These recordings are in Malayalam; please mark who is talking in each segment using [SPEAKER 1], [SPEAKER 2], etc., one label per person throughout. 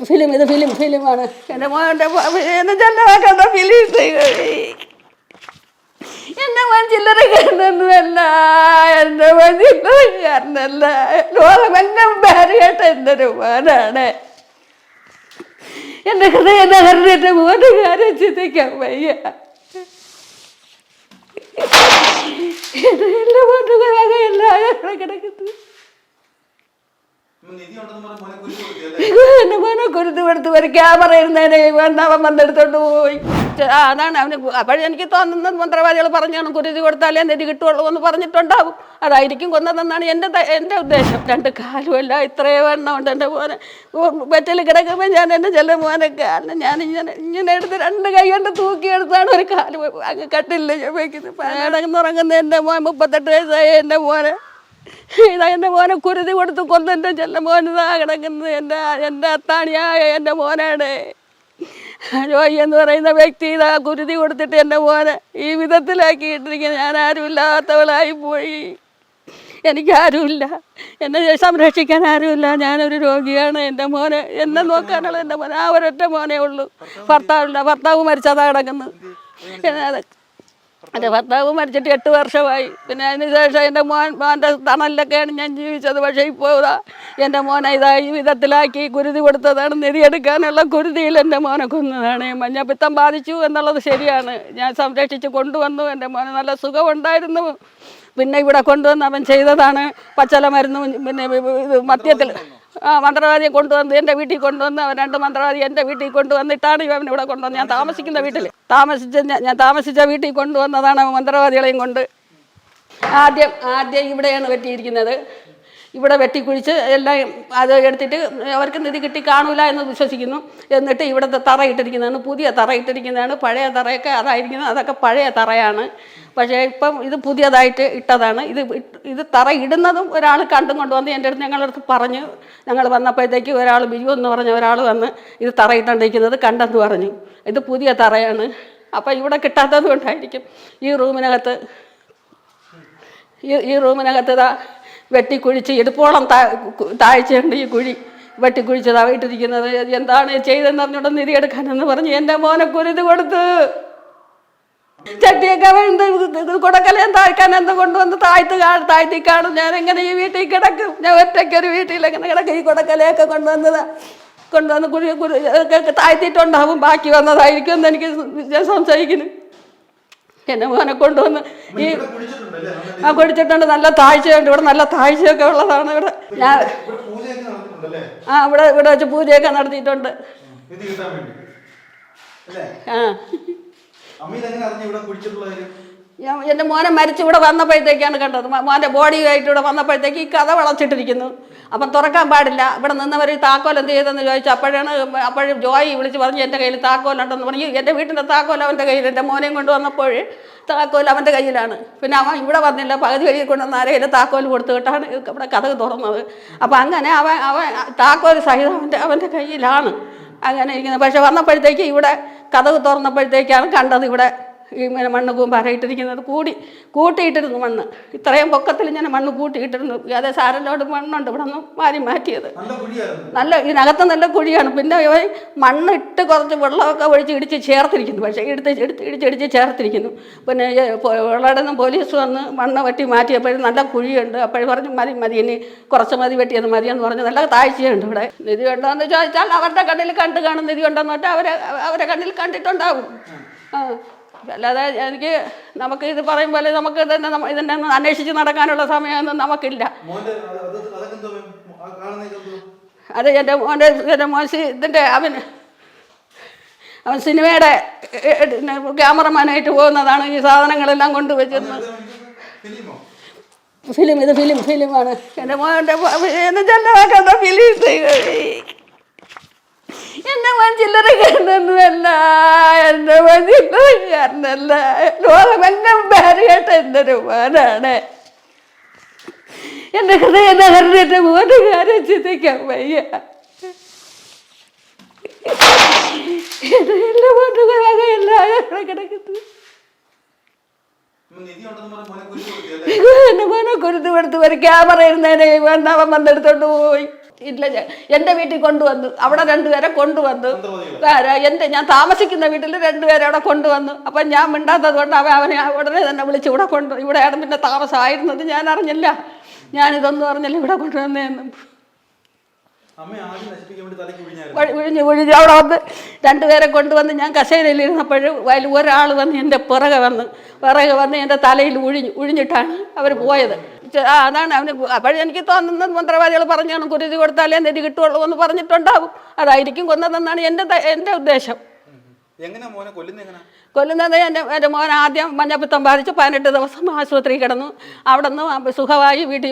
[SPEAKER 1] ഇത് ഫിലിമാണ്. എൻ്റെ മോൻ്റെ എന്നെ ചെല്ലവാക്കാത്ത ഫിലിം എൻ്റെ മോൻ ചില്ലറക്കാരനൊന്നുമല്ല. എൻ്റെ മോൻ ചില്ലറക്കാരനല്ല. ലോകമെല്ലാം പേര് കേട്ട എൻ്റെ ഒരു മോനാണ്. എൻ്റെ ഹൃദയം തകർന്ന് എൻ്റെ മോൻ്റെ കാര്യം ചിന്തിക്കാൻ വയ്യ. എൻ്റെ മോൻ്റെ വകയല്ല കിടക്കുന്നത്. എന്റെ മോനെ കുരുത്ത് കൊടുത്ത് ഒരു ക്യാമറ ഇരുന്നേനെ അവൻ വന്നെടുത്തോണ്ട് പോയി. അതാണ് അവന്. അപ്പോഴെനിക്ക് തോന്നുന്നത് മന്ത്രവാദികൾ പറഞ്ഞാണ് കുരുതി കൊടുത്താലേ നെരി കിട്ടുള്ളൂ എന്ന് പറഞ്ഞിട്ടുണ്ടാവും. അതായിരിക്കും കൊന്നതെന്നാണ് എൻ്റെ ഉദ്ദേശം. 2 കാലുമല്ല, ഇത്രയും എണ്ണം ഉണ്ട് എൻ്റെ മോനെ. വെറ്റൽ കിടക്കുമ്പോൾ ഞാൻ എൻ്റെ ചെല്ല മോനെ കാരണം ഞാൻ ഇങ്ങനെ എടുത്ത് 2 കൈ കൊണ്ട് തൂക്കിയെടുത്താണ് ഒരു കാല് അങ്ങ് കട്ടില്ല ഞാൻ വയ്ക്കുന്നത്. കിടന്നുറങ്ങുന്ന എൻ്റെ മോൻ 38 വയസ്സായ എൻ്റെ മോനെ ഇതാ എൻ്റെ മോനെ കുരുതി കൊടുത്ത് കൊന്നെൻ്റെ ചെല്ല മോനിതാ കിടക്കുന്നത്. എൻ്റെ അത്താണിയായ എൻ്റെ മോനാണ്. ജോയി എന്ന് പറയുന്ന വ്യക്തി ഇതാ കുരുതി കൊടുത്തിട്ട് എൻ്റെ മോനെ ഈ വിധത്തിലാക്കിയിട്ടിരിക്കുന്നത്. ഞാൻ ആരുമില്ലാത്തവളായി പോയി. എനിക്കാരുമില്ല, എന്നെ സംരക്ഷിക്കാൻ ആരുമില്ല. ഞാനൊരു രോഗിയാണ്. എൻ്റെ മോനെ എന്നെ നോക്കാനുള്ള എൻ്റെ മോനെ ആ ഒരൊറ്റ മോനേ ഉള്ളൂ. ഭർത്താവില്ല, ഭർത്താവ് മരിച്ചതാ കിടക്കുന്നത്. എൻ്റെ ഭർത്താവ് മരിച്ചിട്ട് 8 വർഷമായി. പിന്നെ അതിന് ശേഷം എൻ്റെ മോൻ്റെ തണലിലൊക്കെയാണ് ഞാൻ ജീവിച്ചത്. പക്ഷേ ഇപ്പോൾ ഇതാ എൻ്റെ മോനെ ഇതാ ഈ വിധത്തിലാക്കി കുരുതി കൊടുത്തതാണ്. നെരിയെടുക്കാനുള്ള കുരുതിയിൽ എൻ്റെ മോനെ കൊന്നതാണ്. മഞ്ഞപ്പിത്തം ബാധിച്ചു എന്നുള്ളത് ശരിയാണ്. ഞാൻ സംരക്ഷിച്ച് കൊണ്ടുവന്നു. എൻ്റെ മോന് നല്ല സുഖമുണ്ടായിരുന്നു. പിന്നെ ഇവിടെ കൊണ്ടുവന്ന് അവൻ ചെയ്തതാണ് പച്ചല മരുന്നും പിന്നെ മദ്യത്തിൽ മന്ത്രവാദിയെ കൊണ്ടുവന്ന് എൻ്റെ വീട്ടിൽ കൊണ്ടുവന്ന് അവൻ 2 മന്ത്രവാദി എൻ്റെ വീട്ടിൽ കൊണ്ടുവന്നിട്ടാണ് ഇവൻ ഇവിടെ കൊണ്ടുവന്ന് ഞാൻ താമസിക്കുന്ന വീട്ടിൽ ഞാൻ താമസിച്ച വീട്ടിൽ കൊണ്ടുവന്നതാണ് മന്ത്രവാദികളെയും കൊണ്ട്. ആദ്യം ഇവിടെയാണ് വെട്ടിയിരിക്കുന്നത്. ഇവിടെ വെട്ടിക്കുഴിച്ച് എല്ലാം അത് എടുത്തിട്ട് അവർക്ക് നിധി കിട്ടി കാണൂല എന്ന് വിശ്വസിക്കുന്നു. എന്നിട്ട് ഇവിടുത്തെ തറ ഇട്ടിരിക്കുന്നതാണ്, പുതിയ തറ ഇട്ടിരിക്കുന്നതാണ്. പഴയ തറയൊക്കെ അതായിരിക്കുന്നത്, അതൊക്കെ പഴയ തറയാണ്. പക്ഷേ ഇപ്പം ഇത് പുതിയതായിട്ട് ഇട്ടതാണ്. ഇത് തറ ഇടുന്നതും ഒരാൾ കണ്ടും കൊണ്ടുവന്ന് എൻ്റെ അടുത്ത് ഞങ്ങളുടെ അടുത്ത് പറഞ്ഞു. ഞങ്ങൾ വന്നപ്പോഴത്തേക്ക് ഒരാൾ ബിജു എന്ന് പറഞ്ഞ ഒരാൾ വന്ന് ഇത് തറ ഇട്ടിരിക്കുന്നത് കണ്ടെന്ന് പറഞ്ഞു. ഇത് പുതിയ തറയാണ്. അപ്പം ഇവിടെ കിട്ടാത്തത് കൊണ്ടായിരിക്കും ഈ റൂമിനകത്ത് വെട്ടിക്കുഴിച്ച് ഇടുപ്പോളം താഴ്ചയുണ്ട് ഈ കുഴി. വെട്ടിക്കുഴിച്ചതാണ് ഇട്ടിരിക്കുന്നത്. എന്താണ് ചെയ്തെന്ന് പറഞ്ഞുകൊണ്ട് നിധി എടുക്കാനെന്ന് പറഞ്ഞ് എൻ്റെ മോനെ കുരുതി കൊടുത്ത് ചട്ടിയൊക്കെ കുടക്കലയും താഴ്ക്കാൻ എന്ത് കൊണ്ടുവന്ന് താഴ്ത്തി കാണും. ഞാൻ എങ്ങനെ ഈ വീട്ടിൽ കിടക്കും? ഞാൻ ഒറ്റയ്ക്കൊരു വീട്ടിൽ എങ്ങനെ കിടക്കും? ഈ കുടക്കലയൊക്കെ കൊണ്ടുവന്ന് കുഴി താഴ്ത്തിയിട്ടുണ്ടാവും. ബാക്കി വന്നതായിരിക്കും എന്ന് എനിക്ക് ഞാൻ സംശയിക്കുന്നു. എൻ്റെ മോനെ കൊണ്ടുവന്ന് ഈ കുടിച്ചിട്ടുണ്ട്. നല്ല താഴ്ചയുണ്ട് ഇവിടെ, നല്ല താഴ്ചയൊക്കെ ഉള്ളതാണ് ഇവിടെ. ഞാൻ ഇവിടെ വെച്ച് പൂജയൊക്കെ നടത്തിയിട്ടുണ്ട്. എൻ്റെ മോനെ മരിച്ച് ഇവിടെ വന്നപ്പോഴത്തേക്കാണ് കണ്ടത്. മോൻ്റെ ബോഡിയായിട്ട് ഇവിടെ വന്നപ്പോഴത്തേക്ക് ഈ കഥ വളച്ചിട്ടിരിക്കുന്നു. അപ്പം തുറക്കാൻ പാടില്ല. ഇവിടെ നിന്നവർ താക്കോൽ എന്ത് ചെയ്തെന്ന് ചോദിച്ചു. അപ്പോഴും ജോയി വിളിച്ച് പറഞ്ഞ് എൻ്റെ കയ്യിൽ താക്കോലുണ്ടെന്ന് പറഞ്ഞ് എൻ്റെ വീട്ടിൻ്റെ താക്കോൽ അവൻ്റെ കയ്യിൽ. എൻ്റെ മോനെയും കൊണ്ട് വന്നപ്പോൾ താക്കോൽ അവൻ്റെ കയ്യിലാണ്. പിന്നെ അവൻ ഇവിടെ വന്നില്ല, പകുതി വഴി കൊണ്ടുവന്ന് ആരെയും താക്കോൽ കൊടുത്തുവിട്ടാണ് ഇവിടെ കഥ തുറന്നത്. അപ്പം അങ്ങനെ അവൻ താക്കോൽ സഹിതം അവൻ്റെ കയ്യിലാണ് അങ്ങനെ ഇരിക്കുന്നത്. പക്ഷെ വന്നപ്പോഴത്തേക്ക് ഇവിടെ കഥ തുറന്നപ്പോഴത്തേക്കാണ് കണ്ടത് ഇവിടെ ഈ മണ്ണ് കൂമ്പാറയിട്ടിരിക്കുന്നത്. കൂട്ടിയിട്ടിരുന്നു മണ്ണ്. ഇത്രയും പൊക്കത്തിൽ ഞാൻ മണ്ണ് കൂട്ടിയിട്ടിരുന്നു. അതേ സാരലോട് മണ്ണുണ്ട് ഇവിടെ നിന്ന് മാറ്റിയത്. ഇതിനകത്ത് നല്ല കുഴിയാണ്. പിന്നെ മണ്ണിട്ട് കുറച്ച് വെള്ളമൊക്കെ ഒഴിച്ച് ഇടിച്ച് ചേർത്തിരിക്കുന്നു. പക്ഷേ ഇടിച്ച് ചേർത്തിരിക്കുന്നു. പിന്നെ വെള്ളയുടെ നിന്ന് പോലീസ് വന്ന് മണ്ണ് വെട്ടി മാറ്റിയപ്പോഴും നല്ല കുഴിയുണ്ട്. അപ്പോഴും പറഞ്ഞു മതി ഇനി കുറച്ച് വെട്ടിയത് മതിയെന്ന് പറഞ്ഞ് നല്ല താഴ്ചയുണ്ട് ഇവിടെ. നിധി ഉണ്ടോയെന്ന് ചോദിച്ചാൽ അവരുടെ കണ്ണിൽ കണ്ടു കാണും. നിധി ഉണ്ടോയെന്ന് വെച്ചാൽ അവരെ കണ്ണിൽ കണ്ടിട്ടുണ്ടാവും. അല്ലാതെ നമുക്ക് ഇത് പറയും പോലെ നമുക്ക് ഇതിൻ്റെ അന്വേഷിച്ച് നടക്കാനുള്ള സമയമൊന്നും നമുക്കില്ല. അത് എൻ്റെ മോൻ ഇതിൻ്റെ അവൻ സിനിമയുടെ ക്യാമറമാനായിട്ട് പോകുന്നതാണ്. ഈ സാധനങ്ങളെല്ലാം കൊണ്ടുവച്ചിരുന്നത് ഫിലിമാണ്. എൻ്റെ മോൻ്റെ എന്നെ ചെല്ലവാക്കാത്ത ഫിലിം. എൻ്റെ മോൻ ചില്ലറക്കാരനൊന്നുമല്ല. എൻ്റെ മോൻ ചില്ലറക്കാരനല്ല. ലോകമെല്ലാം പേര് കേട്ട എൻ്റെ ഒരു മോനാണ്. എൻ്റെ ഹൃദയം തകർന്ന് എൻ്റെ മോൻ്റെ കാര്യം ചിന്തിക്കാൻ വയ്യ. എൻ്റെ മോൻ്റെ വകയല്ല കിടക്കുന്നത്. എൻ്റെ മോനെ കുരുത്ത് കൊടുത്ത് ഒരു ക്യാമറ ഇരുന്നേനെ അവൻ വന്നെടുത്തോണ്ട് പോയി. ഇല്ല എൻ്റെ വീട്ടിൽ കൊണ്ടുവന്നു, അവിടെ രണ്ടുപേരെ കൊണ്ടുവന്നു. ഞാൻ താമസിക്കുന്ന വീട്ടിൽ രണ്ടുപേരെ അവിടെ കൊണ്ടുവന്നു. അപ്പം ഞാൻ മിണ്ടാത്തത് കൊണ്ട് അവനെ ഉടനെ തന്നെ വിളിച്ച് ഇവിടെയാണ് പിന്നെ താമസമായിരുന്നത്. ഞാൻ അറിഞ്ഞില്ല, ഞാനിതൊന്നും അറിഞ്ഞില്ല ഇവിടെ കൊണ്ടുവന്നതെന്ന്. ഒഴിഞ്ഞ് അവിടെ വന്ന് രണ്ടുപേരെ കൊണ്ടുവന്ന് ഞാൻ കസേരയിലിരുന്നപ്പോഴും അതിൽ ഒരാൾ വന്ന് എൻ്റെ പിറകെ വന്ന് എൻ്റെ തലയിൽ ഒഴിഞ്ഞിട്ടാണ് അവർ പോയത്. അതാണ് അവന്. അപ്പോഴെനിക്ക് തോന്നുന്നത് മന്ത്രവാദികൾ പറഞ്ഞാണ് കുരുതി കൊടുത്താലേ നെരി കിട്ടുള്ളൂ എന്ന് പറഞ്ഞിട്ടുണ്ടാവും. അതായിരിക്കും കൊന്നതെന്നാണ് എൻ്റെ ഉദ്ദേശം. കൊല്ലുന്നത് എൻ്റെ മോൻ ആദ്യം മഞ്ഞപ്പിത്തം ബാധിച്ച് 18 ദിവസം ആശുപത്രി കിടന്നു. അവിടെ നിന്ന് സുഖമായി വീട്ടിൽ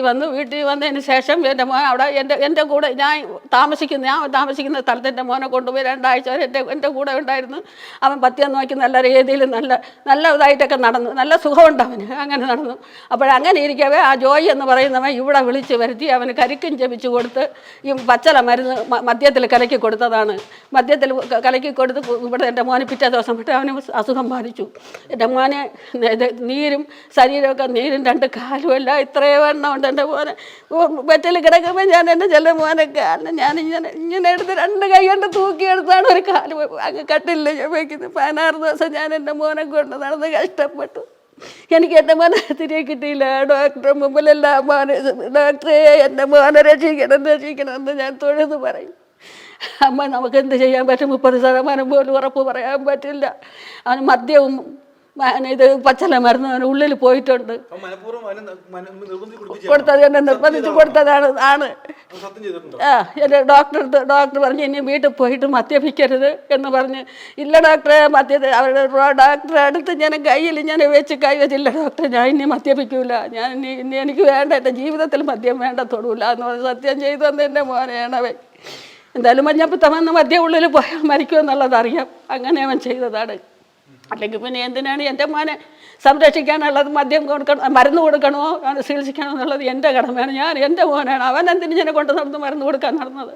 [SPEAKER 1] വന്നതിന് ശേഷം എൻ്റെ മോൻ അവിടെ എൻ്റെ കൂടെ ഞാൻ താമസിക്കുന്ന സ്ഥലത്ത് എൻ്റെ മോനെ കൊണ്ടുപോയി 2 ആഴ്ച വരെ എൻ്റെ കൂടെ ഉണ്ടായിരുന്നു. അവൻ പത്യം നോക്കി നല്ല രീതിയിൽ നല്ല ഇതായിട്ടൊക്കെ നടന്നു, നല്ല സുഖമുണ്ട് അവന്. അങ്ങനെ നടന്നു. അപ്പോഴങ്ങനെ ഇരിക്കവേ ആ ജോയി എന്ന് പറയുന്നവൻ ഇവിടെ വിളിച്ച് വരുത്തി അവന് കരിക്കും ജപിച്ച് കൊടുത്ത് ഈ പച്ചല മരുന്ന് മദ്യത്തിൽ കലക്കി കൊടുത്തതാണ്. മദ്യത്തിൽ കലക്കി കൊടുത്ത് ഇവിടെ എൻ്റെ മോനെ പിറ്റേ ദിവസം വിട്ട് അവന് അസുഖം ബാധിച്ചു. എൻ്റെ മോനെ നീരും ശരീരമൊക്കെ നീരും 2 കാലും എല്ലാം ഇത്രയും എണ്ണം ഉണ്ട്. എൻ്റെ മോനെ ബെറ്റിൽ കിടക്കുമ്പോൾ ഞാൻ എൻ്റെ ചെല്ല മോനെ കാലിന് ഞാൻ ഇങ്ങനെ എടുത്ത് 2 കൈ കൊണ്ട് തൂക്കിയെടുത്താണ് ഒരു കാല് അങ്ങ് കട്ടില്ല വയ്ക്കുന്നത്. 16 ദിവസം ഞാൻ എൻ്റെ മോനെ കൊണ്ട് നടന്ന് കഷ്ടപ്പെട്ടു. എനിക്ക് എൻ്റെ മോനെ തിരികെ കിട്ടിയില്ല. ഡോക്ടറെ മുമ്പിലെല്ലാം ഡോക്ടറെ എൻ്റെ മോനെ രക്ഷിക്കണം എന്ന് ഞാൻ തൊഴുത് പറയും. അമ്മ നമുക്ക് എന്ത് ചെയ്യാൻ പറ്റും? 30% പോലും ഉറപ്പ് പറയാൻ പറ്റില്ല. അവന് മദ്യവും ഇത് പച്ചല മരുന്ന് അവന് ഉള്ളിൽ പോയിട്ടുണ്ട്. കൊടുത്തത് എന്നെ നിർബന്ധിച്ച് കൊടുത്തതാണ്. എൻ്റെ ഡോക്ടർ പറഞ്ഞ് ഇനി വീട്ടിൽ പോയിട്ട് മദ്യപിക്കരുത് എന്ന് പറഞ്ഞ്. ഇല്ല ഡോക്ടറെ, അവരുടെ ഡോക്ടറെ അടുത്ത് ഞാൻ കയ്യിൽ ഞാൻ വെച്ചില്ല ഡോക്ടറെ, ഞാൻ ഇനി മദ്യപിക്കൂല, ഞാൻ ഇനി എനിക്ക് വേണ്ട, എൻ്റെ ജീവിതത്തിൽ മദ്യം വേണ്ട, തൊടൂല എന്ന് പറഞ്ഞ് സത്യം ചെയ്തു തന്ന എൻ്റെ മോനെയാണവൻ. എന്തായാലും മഞ്ഞപ്പിത്തമെന്ന് മദ്യം ഉള്ളിൽ പോയാൽ മരിക്കുമെന്നുള്ളത് അറിയാം. അങ്ങനെ അവൻ ചെയ്തതാണ്. അല്ലെങ്കിൽ പിന്നെ എന്തിനാണ് എൻ്റെ മോനെ സംരക്ഷിക്കാനുള്ളത്? മദ്യം കൊടുക്കണം, മരുന്ന് കൊടുക്കണമോ, അവനെ ചികിത്സിക്കണോ എന്നുള്ളത് എൻ്റെ കടമയാണ്. എൻ്റെ മോനാണ്. അവൻ എന്തിനു ഞാൻ കൊണ്ട് നടന്ന് മരുന്ന് കൊടുക്കാൻ നടന്നത്?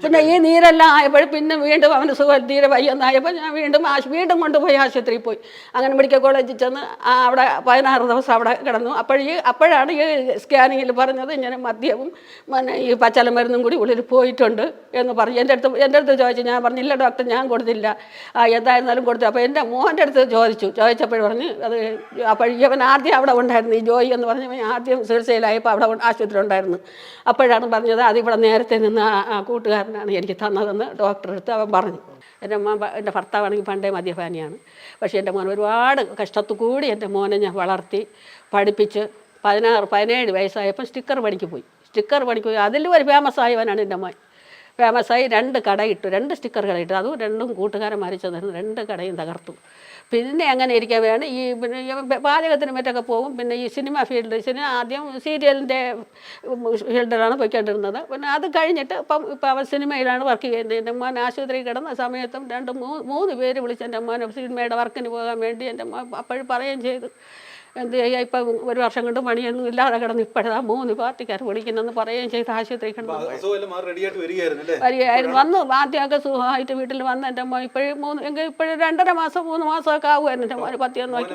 [SPEAKER 1] പിന്നെ ഈ നീരെല്ലാം ആയപ്പോൾ പിന്നെ വീണ്ടും അവന് സുഖം തീരെ വയ്യെന്നായപ്പോൾ ഞാൻ വീണ്ടും കൊണ്ടുപോയി ആശുപത്രിയിൽ പോയി. അങ്ങനെ മെഡിക്കൽ കോളേജിൽ ചെന്ന് അവിടെ 16 ദിവസം അവിടെ കിടന്നു. അപ്പോഴാണ് ഈ സ്കാനിങ്ങിൽ പറഞ്ഞത് ഇങ്ങനെ മദ്യവും ഈ പച്ചല മരുന്നും കൂടി ഉള്ളിൽ പോയിട്ടുണ്ട് എന്ന് പറഞ്ഞു. എൻ്റെ അടുത്ത് ചോദിച്ചു. ഞാൻ പറഞ്ഞില്ല ഡോക്ടർ, ഞാൻ കൊടുത്തില്ല, എന്തായിരുന്നാലും കൊടുത്തു. അപ്പോൾ എൻ്റെ മോൻ്റെ അടുത്ത് ചോദിച്ചപ്പോൾ പറഞ്ഞ് അത് ഇവൻ ആദ്യം അവിടെ ഉണ്ടായിരുന്നു, ഈ ജോയി എന്ന് പറഞ്ഞവൻ ആദ്യം ചികിത്സയിലായപ്പോൾ അവിടെ ആശുപത്രി ഉണ്ടായിരുന്നു. അപ്പോഴാണ് പറഞ്ഞത് അതിവിടെ നേരത്തെ നിന്ന് ആ കൂട്ടുകാരനാണ് എനിക്ക് തന്നതെന്ന് ഡോക്ടറെ അടുത്ത് അവൻ പറഞ്ഞു. എൻ്റെ ഭർത്താവാണെങ്കിൽ പണ്ടേ മദ്യപാനിയാണ്. പക്ഷേ എൻ്റെ മോൻ ഒരുപാട് കഷ്ടത്തു കൂടി എൻ്റെ മോനെ ഞാൻ വളർത്തി പഠിപ്പിച്ച് 17 വയസ്സായപ്പോൾ സ്റ്റിക്കർ പണിക്ക് പോയി. അതിലും ഒരു ഫേമസായവനാണ് എൻ്റെ മോൻ. ഫേമസായി 2 കടയിട്ടു, 2 സ്റ്റിക്കർ കടയിട്ടു. അതും 2 കൂട്ടുകാരൻ മരിച്ചു തന്നു, 2 കടയും തകർത്തു. പിന്നെ അങ്ങനെ ഇരിക്കവെയാണ് ഈ പിന്നെ പാചകത്തിന് മറ്റൊക്കെ പോകും. പിന്നെ ഈ സിനിമ ആദ്യം സീരിയലിൻ്റെ ഫീൽഡിലാണ് പോയിക്കൊണ്ടിരുന്നത്. പിന്നെ അത് കഴിഞ്ഞിട്ട് ഇപ്പം അവൻ സിനിമയിലാണ് വർക്ക് ചെയ്യുന്നത്. എൻ്റെ മോൻ ആശുപത്രിയിൽ കിടന്ന സമയത്തും 2-3 പേര് വിളിച്ച് എൻ്റെ മോൻ സിനിമയുടെ വർക്കിന് പോകാൻ വേണ്ടി എൻ്റെ മോൻ അപ്പോഴും പറയുകയും ചെയ്തു. എന്ത് ചെയ്യുക, ഇപ്പം 1 വർഷം കൊണ്ട് പണിയൊന്നും ഇല്ലാതെ കിടന്ന് ഇപ്പോഴാ 3 പാർട്ടിക്കാർ വിളിക്കുന്നെന്ന് പറയുകയും ചെയ്ത് ആശുപത്രി കിടന്നു വരികയായിരുന്നു. വന്നു ആദ്യമൊക്കെ സുഖമായിട്ട് വീട്ടിൽ വന്ന് എൻ്റെ മോൻ ഇപ്പോഴും 2.5 മാസം 3 മാസമൊക്കെ ആകുമായിരുന്നു എൻ്റെ മോന് പത്തിയൊന്നും നോക്കി.